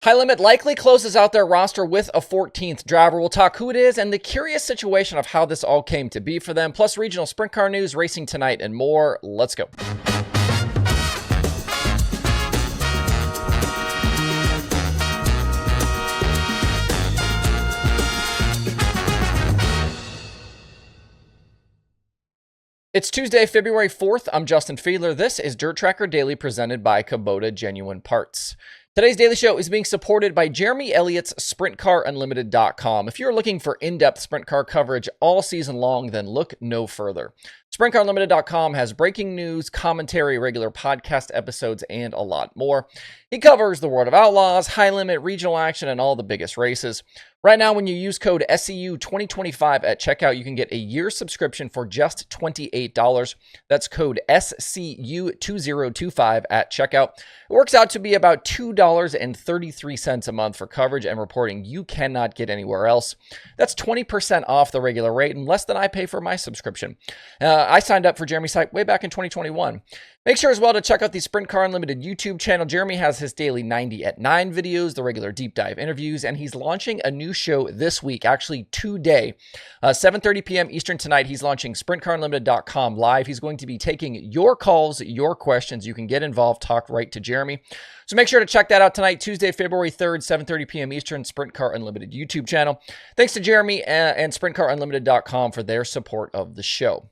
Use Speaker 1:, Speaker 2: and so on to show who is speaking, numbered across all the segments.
Speaker 1: High Limit likely closes out their roster with a 14th driver. We'll talk who it is and the curious situation of how this all came to be for them, plus regional sprint car news, racing tonight, and more. Let's go. It's Tuesday, February 4th. I'm Justin Fiedler. This is DIRTRACKR Daily presented by Kubota Genuine Parts. Today's daily show is being supported by Jeremy Elliott's SprintCarUnlimited.com. If you're looking for in-depth sprint car coverage all season long, then look no further. SprintCarUnlimited.com has breaking news, commentary, regular podcast episodes, and a lot more. He covers the World of Outlaws, High Limit, regional action, and all the biggest races. Right now, when you use code SCU2025 at checkout, you can get a year subscription for just $28. That's code SCU2025 at checkout. It works out to be about $2.33 a month for coverage and reporting you cannot get anywhere else. That's 20% off the regular rate and less than I pay for my subscription. I signed up for Jeremy's site way back in 2021. Make sure as well to check out the Sprint Car Unlimited YouTube channel. Jeremy has his daily 90 at 9 videos, the regular deep dive interviews, and he's launching a new show this week, actually today, 7:30 p.m. Eastern tonight. He's launching SprintCarUnlimited.com live. He's going to be taking your calls, your questions. You can get involved, talk right to Jeremy. So make sure to check that out tonight, Tuesday, February 3rd, 7:30 p.m. Eastern, Sprint Car Unlimited YouTube channel. Thanks to Jeremy and SprintCarUnlimited.com for their support of the show.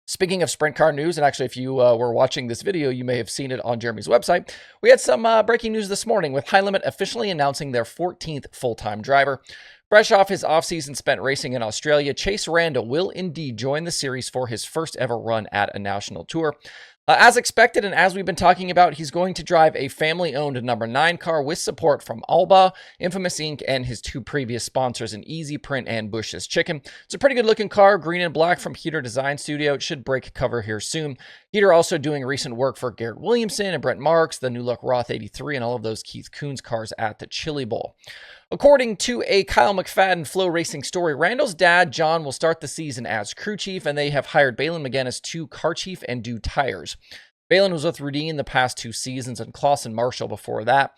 Speaker 1: Speaking of sprint car news, and actually if you were watching this video, you may have seen it on Jeremy's website, we had some breaking news this morning with High Limit officially announcing their 14th full-time driver. Fresh off his offseason spent racing in Australia, Chase Randall will indeed join the series for his first ever run at a national tour. As expected, and as we've been talking about, he's going to drive a family-owned number 9 car with support from Alba, Infamous Inc., and his two previous sponsors in Easy Print and Bush's Chicken. It's a pretty good-looking car, green and black from Heater Design Studio. It should break cover here soon. Heater also doing recent work for Garrett Williamson and Brent Marks, the new-look Roth 83, and all of those Keith Kunz cars at the Chili Bowl. According to a Kyle McFadden Flow Racing story, Randall's dad, John, will start the season as crew chief, and they have hired Balin McGinnis to car chief and do tires. Balin was with Rudine the past 2 seasons and Clausen Marshall before that.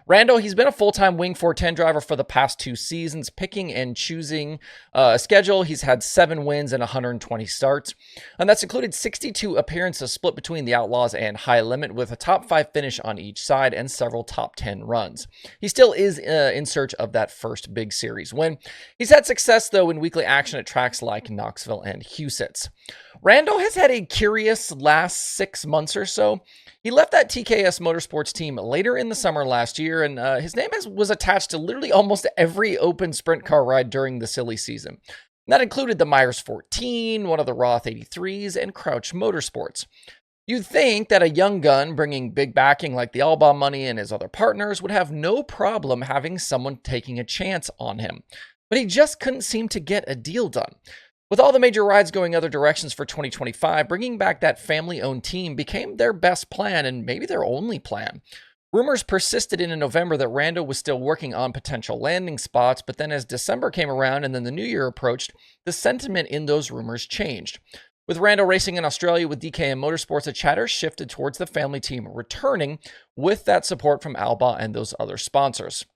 Speaker 1: Randall, he's been a full-time Wing 410 driver for the past 2 seasons, picking and choosing a schedule. He's had 7 wins and 120 starts, and that's included 62 appearances split between the Outlaws and High Limit, with a top 5 finish on each side and several top 10 runs. He still is in search of that first big series win. He's had success, though, in weekly action at tracks like Knoxville and Huset's. Randall has had a curious last 6 months or so. He left that TKS Motorsports team later in the summer last year, and his name was attached to literally almost every open sprint car ride during the silly season. And that included the Myers 14, one of the Roth 83s, and Crouch Motorsports. You'd think that a young gun bringing big backing like the Alba money and his other partners would have no problem having someone taking a chance on him, but he just couldn't seem to get a deal done. With all the major rides going other directions for 2025, bringing back that family-owned team became their best plan and maybe their only plan. Rumors persisted in November that Randall was still working on potential landing spots, but then as December came around and then the new year approached, the sentiment in those rumors changed. With Randall racing in Australia with DKM Motorsports, the chatter shifted towards the family team returning with that support from Alba and those other sponsors.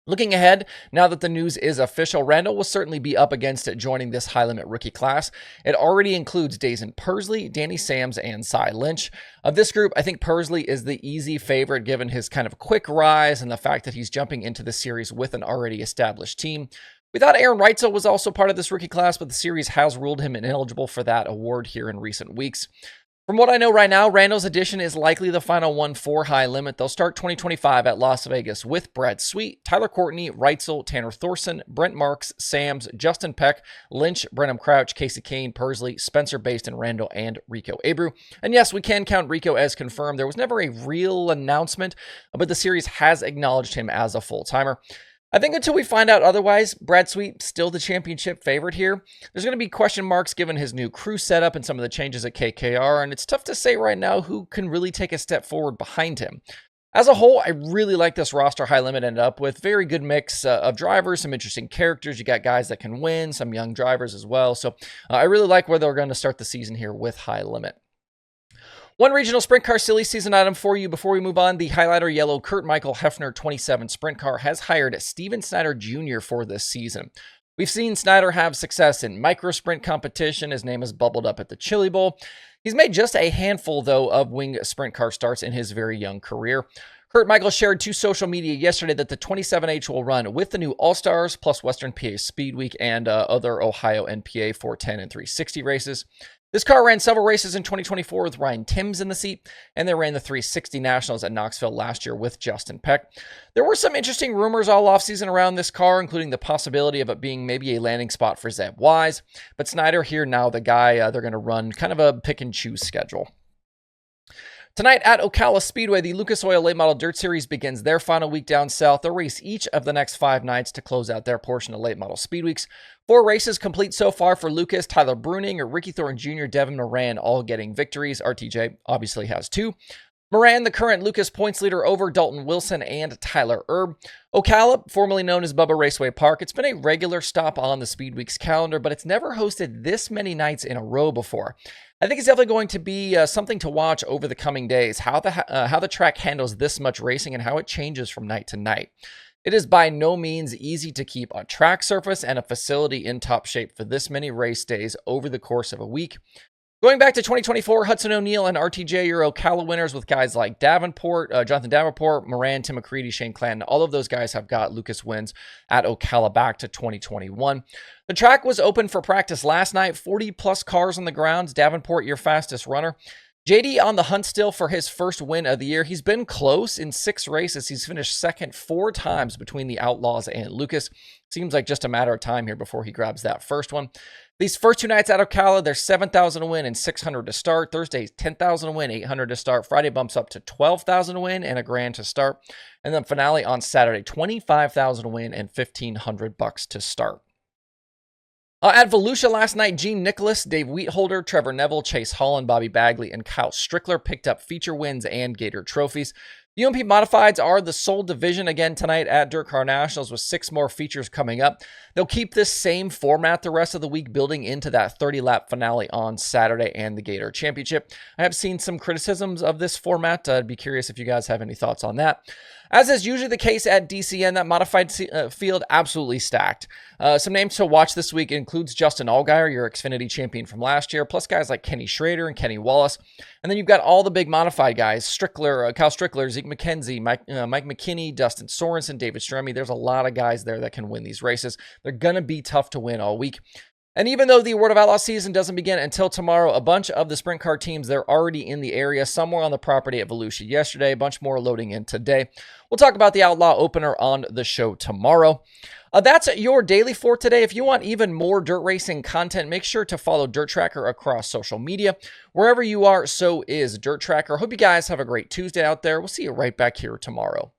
Speaker 1: Looking ahead, now that the news is official, Randall will certainly be up against it joining this High Limit rookie class. It already includes Dazen Pursley, Danny Sams, and Cy Lynch. Of this group, I think Pursley is the easy favorite given his kind of quick rise and the fact that he's jumping into the series with an already established team. We thought Aaron Reitzel was also part of this rookie class, but the series has ruled him ineligible for that award here in recent weeks. From what I know right now, Randall's addition is likely the final one for High Limit. They'll start 2025 at Las Vegas with Brad Sweet, Tyler Courtney, Reitzel, Tanner Thorson, Brent Marks, Sams, Justin Peck, Lynch, Brenham Crouch, Casey Kane, Pursley, Spencer Baston, Randall, and Rico Abreu. And yes, we can count Rico as confirmed. There was never a real announcement, but the series has acknowledged him as a full-timer. I think until we find out otherwise, Brad Sweet still the championship favorite here. There's going to be question marks given his new crew setup and some of the changes at KKR, and it's tough to say right now who can really take a step forward behind him. As a whole, I really like this roster High Limit ended up with. Very good mix of drivers, some interesting characters. You got guys that can win, some young drivers as well. So I really like where they're going to start the season here with High Limit. One regional sprint car silly season item for you before we move on. The highlighter yellow Curt Michael Heffner 27 sprint car has hired Steven Snyder Jr. for this season. We've seen Snyder have success in micro sprint competition. His name has bubbled up at the Chili Bowl. He's made just a handful, though, of wing sprint car starts in his very young career. Curt Michael shared to social media yesterday that the 27H will run with the new All-Stars plus Western PA Speed Week and other Ohio NPA 410 and 360 races. This car ran several races in 2024 with Ryan Timms in the seat, and they ran the 360 Nationals at Knoxville last year with Justin Peck. There were some interesting rumors all offseason around this car, including the possibility of it being maybe a landing spot for Zeb Wise, but Snyder here now, the guy they're going to run kind of a pick-and-choose schedule. Tonight at Ocala Speedway, the Lucas Oil Late Model Dirt Series begins their final week down south. They'll race each of the next 5 nights to close out their portion of Late Model Speed Weeks. 4 races complete so far for Lucas, Tyler Bruning, Ricky Thornton Jr., Devin Moran, all getting victories. RTJ obviously has 2. Moran, the current Lucas points leader over Dalton Wilson and Tyler Erb. Ocala, formerly known as Bubba Raceway Park, it's been a regular stop on the Speed Weeks calendar, but it's never hosted this many nights in a row before. I think it's definitely going to be something to watch over the coming days, how the track handles this much racing and how it changes from night to night. It is by no means easy to keep a track surface and a facility in top shape for this many race days over the course of a week. Going back to 2024, Hudson O'Neal and RTJ are Ocala winners with guys like Jonathan Davenport, Moran, Tim McCready, Shane Clanton. All of those guys have got Lucas wins at Ocala back to 2021. The track was open for practice last night, 40-plus cars on the grounds. Davenport, your fastest runner. JD on the hunt still for his first win of the year. He's been close in 6 races. He's finished second 4 times between the Outlaws and Lucas. Seems like just a matter of time here before he grabs that first one. These first 2 nights at Ocala, there's 7,000 to win and 600 to start. Thursday, 10,000 to win, 800 to start. Friday bumps up to 12,000 to win and $1,000 to start. And then finale on Saturday, 25,000 to win and $1,500 to start. At Volusia last night, Gene Nicholas, Dave Wheatholder, Trevor Neville, Chase Holland, Bobby Bagley, and Kyle Strickler picked up feature wins and Gator trophies. The UMP Modifieds are the sole division again tonight at DIRTRACKR Nationals with 6 more features coming up. They'll keep this same format the rest of the week, building into that 30-lap finale on Saturday and the Gator Championship. I have seen some criticisms of this format. I'd be curious if you guys have any thoughts on that. As is usually the case at DCN, that modified field absolutely stacked. Some names to watch this week includes Justin Allgaier, your Xfinity champion from last year, plus guys like Kenny Schrader and Kenny Wallace. And then you've got all the big modified guys, Kyle Strickler, Zeke McKenzie, Mike McKinney, Dustin Sorensen, David Stremme. There's a lot of guys there that can win these races. They're going to be tough to win all week. And even though the World of Outlaws season doesn't begin until tomorrow, a bunch of the sprint car teams, they're already in the area, somewhere on the property at Volusia yesterday, a bunch more loading in today. We'll talk about the Outlaw opener on the show tomorrow. That's your daily for today. If you want even more dirt racing content, make sure to follow DIRTRACKR across social media. Wherever you are, so is DIRTRACKR. Hope you guys have a great Tuesday out there. We'll see you right back here tomorrow.